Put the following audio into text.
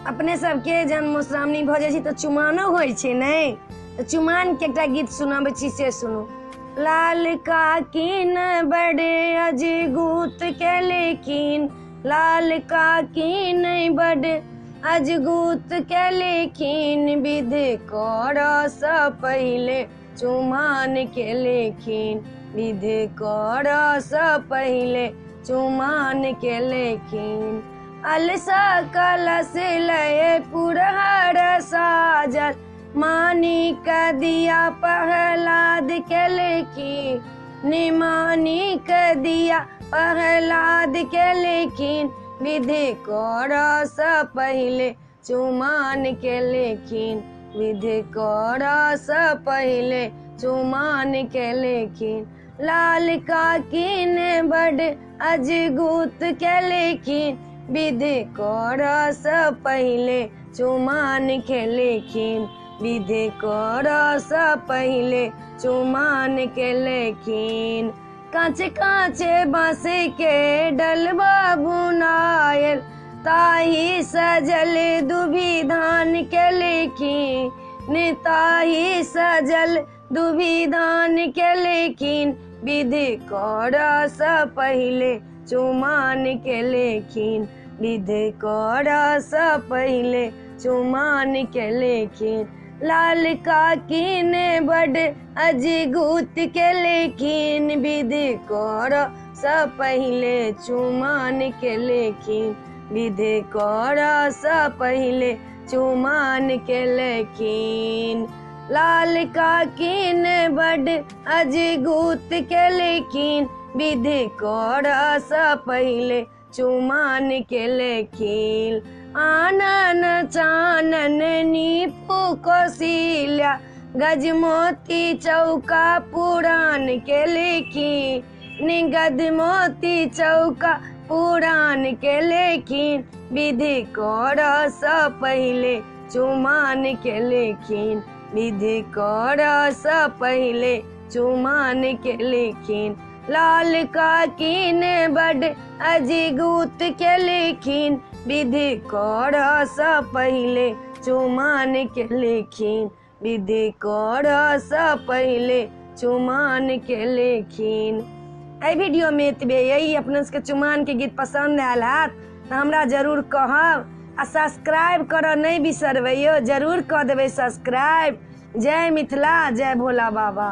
अपने सबके जन्म मधुश्रावणी भ जाइ छै तऽ चुमानो होइ छै ने। तऽ चुमान के एकटा गीत सुनाबै छी से सुनू। लाल काकिन बड़े अजगूत के लेकिन, लाल काकिन बड़े अजगूत के लेकिन, विध करऽ सँ पहिले चुमान के लेकिन, विध करऽ सँ पहिले चुमान के लेकिन। अलसा कलश लय पुरहर साजल, मानिक दिया प्रहलाद के लेकिन, निमानिक दिया प्रहलाद के लेकिन, विधि करऽ सँ पहिले चुमान के लेकिन, विधि करऽ सँ पहिले चुमान के लेकिन। लाल काकिन बड़ अजगूत के लेकिन, विधि करऽ सँ पहिले चुमान के लेकिन, विधि करऽ सँ पहिले चुमान के लेकिन। काँचे काँचे बाँस के डलबा बुनायल, ताही सजल दुभी धान के लेकिन, ताही सजल दुभी धान के लेकिन, विधि करऽ सँ पहिले चुमान के लेकिन, विधि करऽ सँ पहिले चुमान के लेकिन। लाल काकिन बड़ अजगूत के लेकिन, विधि करऽ सँ पहिले चुमान के लेकिन, विधि करऽ सँ पहिले चुमान के लेकिन। लाल काकिन बड़ अजगूत के लेकिन, विधि करऽ सँ पहिले चुमान के लेकिन। आनन चानन नीपु कौशल्या, गजमोती चौका पुराण के लेकिन, गजमोती चौका पुराण के लेकिन, विधि करऽ सँ पहिले चुमान के लेकिन, विधि करऽ सँ पहिले चुमान के लेकिन। लाल काकिन बड़ अजगूत के लेकिन, विधि करऽ सँ पहिले चुमान के लेकिन, विधि करऽ सँ पहिले चुमान के लेकिन। एहि वीडियो में एतबे यही। अपने सबके चुमान के गीत पसंद आयल हैत तऽ हमरा जरूर कहब, आ सब्सक्राइब करऽ नहीं बिसरबै, जरूर कऽ देबै सब्सक्राइब। जय मिथिला, जय भोला बाबा।